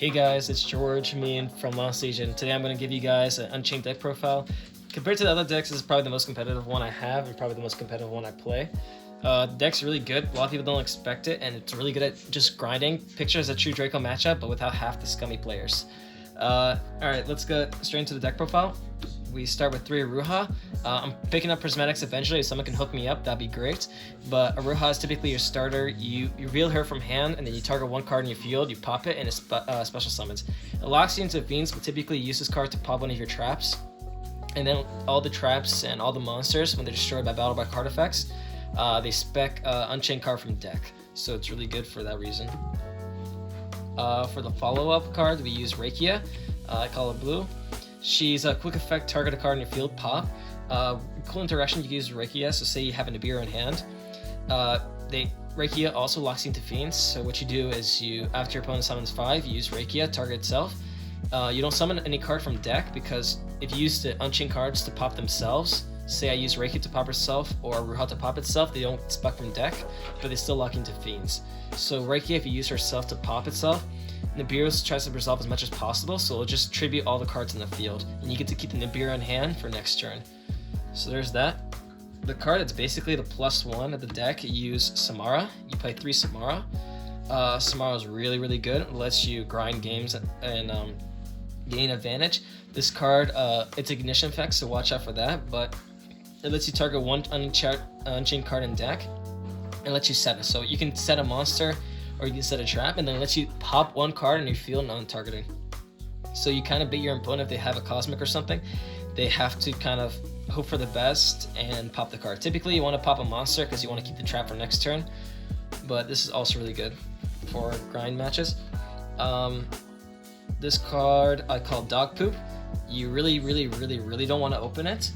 Hey guys, it's George, from Lost Age, and today I'm going to give you guys an Unchained deck profile. Compared to the other decks, this is probably the most competitive one I have, and probably the most competitive one I play. The deck's really good, a lot of people don't expect it, and it's really good at just grinding. Picture as a true Draco matchup, but without half the scummy players. Alright, let's go straight into the deck profile. We start with 3 Aruha. I'm picking up Prismatics eventually. If someone can hook me up, that'd be great. But Aruha is typically your starter. You reveal her from hand, and then you target one card in your field, you pop it, and it special summons. It locks you into Fiends, but typically you use this card to pop one of your traps. And then all the traps and all the monsters, when they're destroyed by battle by card effects, they spec Unchained card from deck. So it's really good for that reason. For the follow-up card, we use Rakia. I call it blue. She's a quick effect, target a card in your field, pop. Cool interaction, you can use Rakia, so say you have a Nibiru in hand. Rakia also locks you into Fiends, so what you do is after your opponent summons 5, you use Rakia, target itself. You don't summon any card from deck, because if you use the Unchained cards to pop themselves, say I use Rakia to pop herself, or Ruha to pop itself, they don't spec from deck, but they still lock into Fiends. So Rakia, if you use herself to pop itself, Nibiru tries to resolve as much as possible, so it'll just tribute all the cards in the field, and you get to keep the Nibiru in hand for next turn. So there's that. The card that's basically the +1 of the deck, you use Samara. You play 3 Samara. Samara is really, really good. It lets you grind games and gain advantage. This card, it's Ignition effect, so watch out for that, but it lets you target one Unchained card in deck and lets you set it. So you can set a monster, or you can set a trap, and then it lets you pop one card in your field non-targeting. So you kind of bait your opponent if they have a Cosmic or something. They have to kind of hope for the best and pop the card. Typically you want to pop a monster because you want to keep the trap for next turn, but this is also really good for grind matches. This card I call Dog Poop. You really don't want to open it.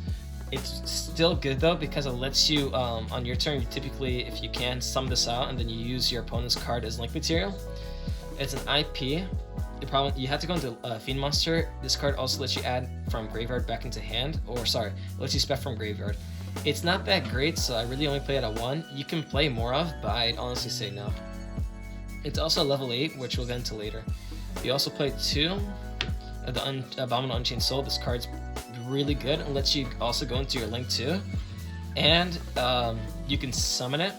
It's still good though, because it lets you, on your turn, you typically, if you can, summon this out, and then you use your opponent's card as link material. It's an IP. You have to go into Fiend Monster. This card also lets you add from graveyard back into hand, or sorry, it lets you spec from graveyard. It's not that great, so I really only play it at 1. You can play more of, but I'd honestly say no. It's also level 8, which we'll get into later. You also play 2 of the Abominable Unchained Soul. This card's really good and lets you also go into your link too, and you can summon it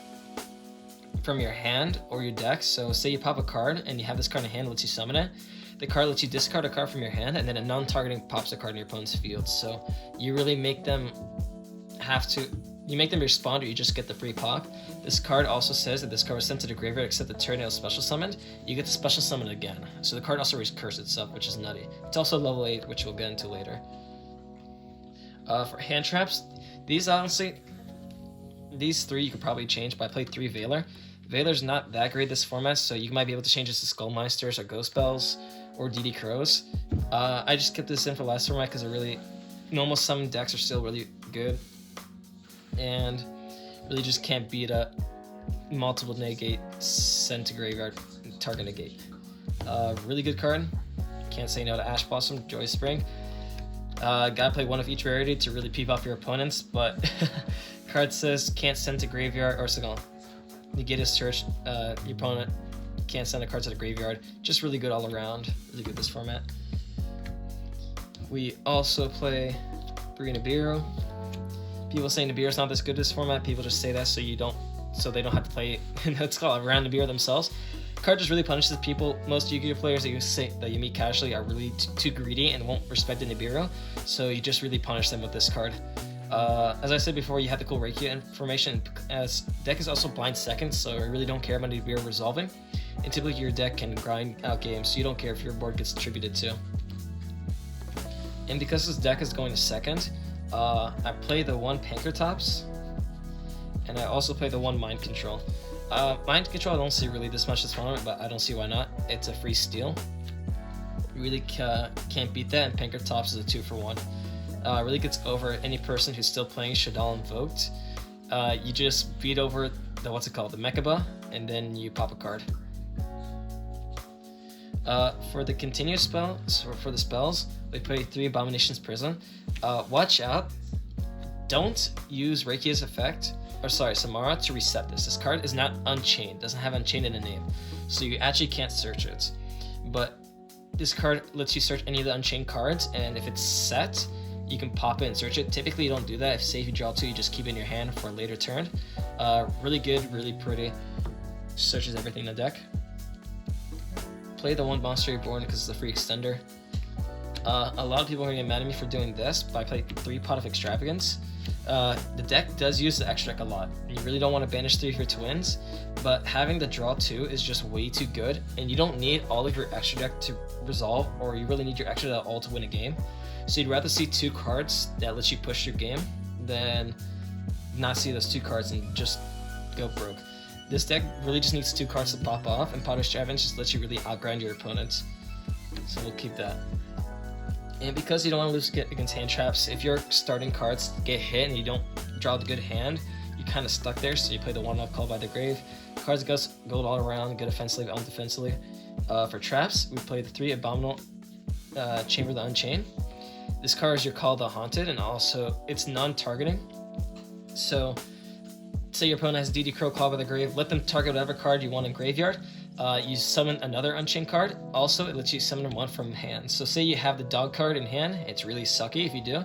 from your hand or your deck. So say you pop a card and you have this card in hand, lets you summon it. The card lets you discard a card from your hand, and then a non-targeting pops a card in your opponent's field. So you really make them respond, or you just get the free pop. This card also says that this card was sent to the graveyard except the turn it was special summoned. You get to special summon again. So the card also recurses itself, which is nutty. It's also level 8, which we'll get into later. For hand traps, these 3 you could probably change, but I played 3 Veiler. Veiler's not that great this format, so you might be able to change this to Skullmeisters or Ghost Bells or DD Crows. I just kept this in for last format because normal summon decks are still really good, and really just can't beat a multiple negate send to graveyard target negate. Really good card. Can't say no to Ash Blossom, Joy Spring. Gotta play one of each rarity to really peep off your opponents, but card says can't send to graveyard, or second, negate his search. Your opponent can't send a card to the graveyard. Just really good all around. Really good this format. We also play 3 Nibiru. People say Nibiru's not this good this format. People just say that so they don't have to play it's called around Nibiru themselves. Card just really punishes people. Most Yu-Gi-Oh players that you meet casually are really too greedy and won't respect the Nibiru, so you just really punish them with this card. As I said before, you have the cool Rakia information, as deck is also blind second, so I really don't care about Nibiru resolving, and typically your deck can grind out games, so you don't care if your board gets attributed to. And because this deck is going to second, I play the 1 Pankratops, and I also play the 1 Mind Control. Mind Control I don't see really this much this tournament, but I don't see why not. It's a free steal. You really can't beat that, and Pankratops is a 2-for-1. Really gets over any person who's still playing Shadal Invoked. You just beat over the Mechaba, and then you pop a card. For the continuous spells, for the spells, we play 3 Abominations Prison. Watch out. Don't use Reiki's effect, or sorry, Samara, to reset this. This card is not Unchained, doesn't have Unchained in the name, so you actually can't search it. But this card lets you search any of the Unchained cards, and if it's set, you can pop it and search it. Typically, you don't do that. If say if you draw 2, you just keep it in your hand for a later turn. Really good, really pretty. Searches everything in the deck. Play the 1 monster you're born because it's a free extender. A lot of people are gonna get mad at me for doing this, but I play 3 Pot of Extravagance. The deck does use the extra deck a lot. You really don't want to banish 3 of your twins, but having the draw 2 is just way too good, and you don't need all of your extra deck to resolve, or you really need your extra deck all to win a game. So you'd rather see 2 cards that lets you push your game than not see those 2 cards and just go broke. This deck really just needs 2 cards to pop off, and Pot of Extravagance just lets you really outgrind your opponents. So we'll keep that. And because you don't want to lose against hand traps, if your starting cards get hit and you don't draw the good hand, you're kind of stuck there, so you play the 1-off Called by the Grave. Cards go all around, good offensively, undefensively. For traps, we play the 3 Abominable Chamber the Unchained. This card is your Call the Haunted, and also it's non-targeting. So, say your opponent has DD Crow, Call by the Grave, let them target whatever card you want in graveyard. You summon another Unchained card. Also, it lets you summon 1 from hand. So say you have the dog card in hand, it's really sucky if you do.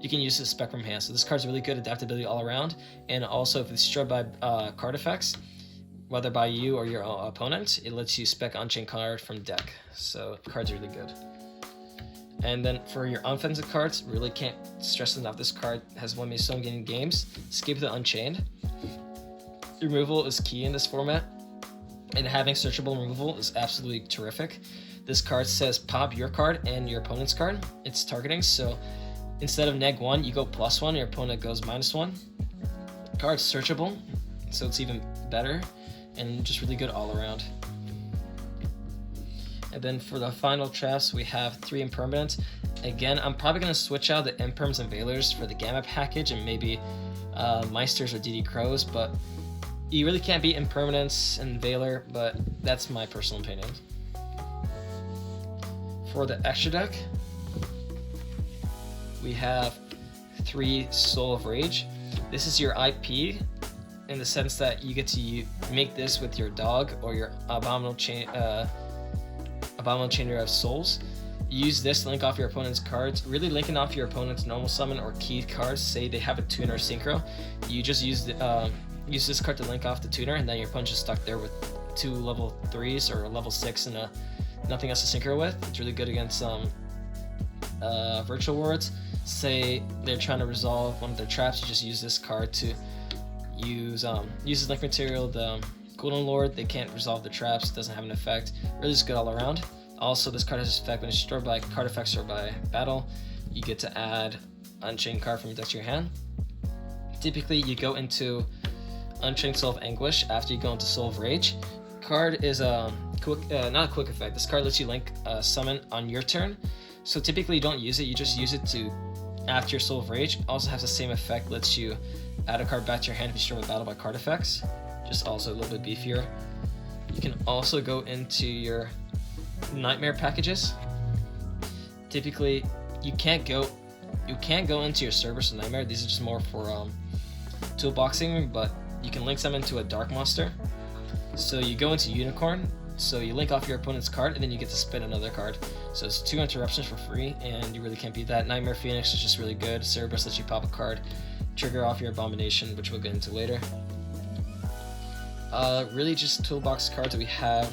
You can use the spec from hand. So this card's really good adaptability all around. And also, if it's destroyed by card effects, whether by you or your opponent, it lets you spec Unchained card from deck. So the card's really good. And then for your offensive cards, really can't stress enough, this card has won me so many games. Skip the Unchained. Removal is key in this format, and having searchable removal is absolutely terrific. This card says pop your card and your opponent's card. It's targeting, so instead of -1, you go +1, and your opponent goes -1. Card's searchable, so it's even better, and just really good all around. And then for the final traps, we have 3 Impermanents. Again, I'm probably going to switch out the Imperms and Veilers for the Gamma package, and maybe Meisters or DD Crows, but you really can't beat Impermanence and Veiler, but that's my personal opinion. For the extra deck, we have 3 Soul of Rage. This is your IP in the sense that you get to make this with your dog or your Abominable Chainer of Souls. Use this to link off your opponent's cards. Really linking off your opponent's normal summon or keyed cards. Say they have a tuner or synchro. You just use this card to link off the tuner, and then your opponent's just stuck there with 2 level 3s or a level 6 and nothing else to synchro with. It's really good against virtual wards. Say they're trying to resolve one of their traps, you just use this card to use as link material. The Cooldown Lord, they can't resolve the traps, doesn't have an effect. Really just good all around. Also, this card has an effect when it's destroyed by card effects or by battle. You get to add Unchained card from your deck to your hand. Typically, you go into Unchained Soul of Anguish after you go into Soul of Rage. Card is not a quick effect. This card lets you link summon on your turn. So typically you don't use it, you just use it to after your Soul of Rage. Also has the same effect, lets you add a card back to your hand if you destroy a battle by card effects. Just also a little bit beefier. You can also go into your Nightmare packages. Typically you can't go into your Cerberus or Nightmare. These are just more for toolboxing, but you can link them into a Dark Monster. So you go into Unicorn, so you link off your opponent's card, and then you get to spin another card. So it's 2 interruptions for free, and you really can't beat that. Nightmare Phoenix is just really good. Cerberus lets you pop a card, trigger off your Abomination, which we'll get into later. Really just toolbox cards that we have.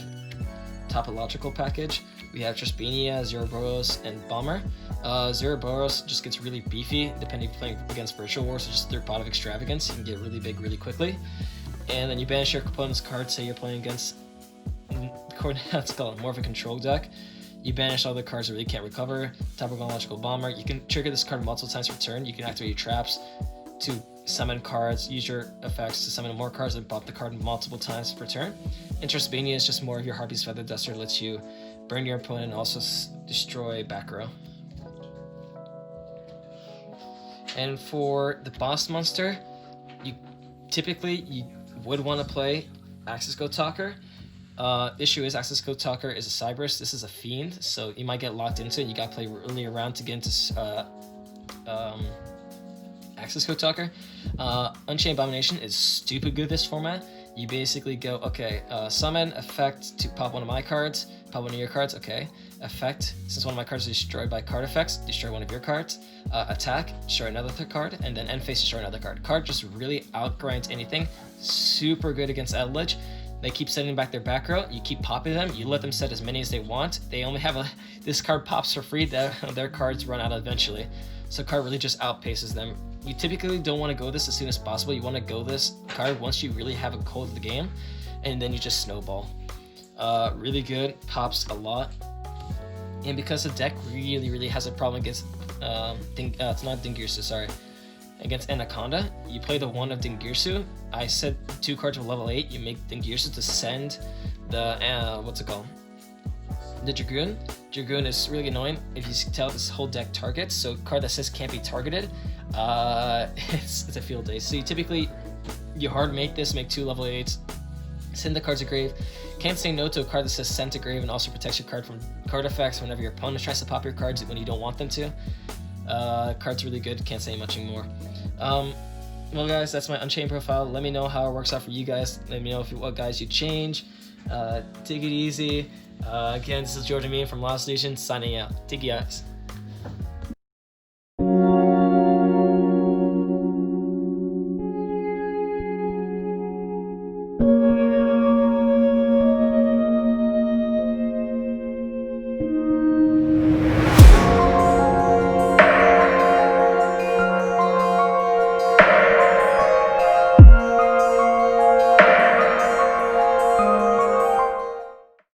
Topological package. We have Trispenia, Zeroboros, and Bomber. Zeroboros just gets really beefy depending if you're playing against Virtual War, so just 3 Pot of Extravagance. You can get really big really quickly. And then you banish your opponent's card, say you're playing against it's called more of a control deck. You banish all the cards that really can't recover. Topological Bomber. You can trigger this card multiple times per turn. You can activate your traps to summon cards, use your effects to summon more cards, and pop the card multiple times per turn. And Trispenia is just more of your Harpy's Feather Duster, lets you burn your opponent and also destroy back row. And for the boss monster, you would want to play Access Code Talker. Issue is Access Code Talker is a Cyberus. This is a Fiend, so you might get locked into it. You gotta play really around to get into Access Code Talker. Unchained Abomination is stupid good this format. You basically go, okay, summon effect to pop one of my cards, Pop one of your cards, okay. Effect, since one of my cards is destroyed by card effects, destroy one of your cards. Attack, destroy another card, and then end phase, destroy another card. Card just really outgrinds anything. Super good against Edledge. They keep setting back their back row. You keep popping them. You let them set as many as they want. They only have this card pops for free. Their cards run out eventually. So card really just outpaces them. You typically don't want to go this as soon as possible. You want to go this card once you really have a hold of the game, and then you just snowball. Really good, pops a lot. And because the deck really has a problem against it's not Dingirsu, sorry, against Anaconda, you play the 1 of Dingirsu. I said 2 cards with level 8, you make Dingirsu to send the what's it called, the Dragoon. Dragoon is really annoying. If you tell this whole deck targets, so card that says can't be targeted, it's a field day. So you typically hard make this, make 2 level 8s, send the cards to grave. Can't say no to a card that says send to grave, and also protects your card from card effects whenever your opponent tries to pop your cards when you don't want them to. Card's really good, can't say much more. Well guys, that's my Unchained profile. Let me know how it works out for you guys. Let me know what guys you change. Take it easy. Again, this is Jordan Mean from Lost Legion signing out. Take it, guys.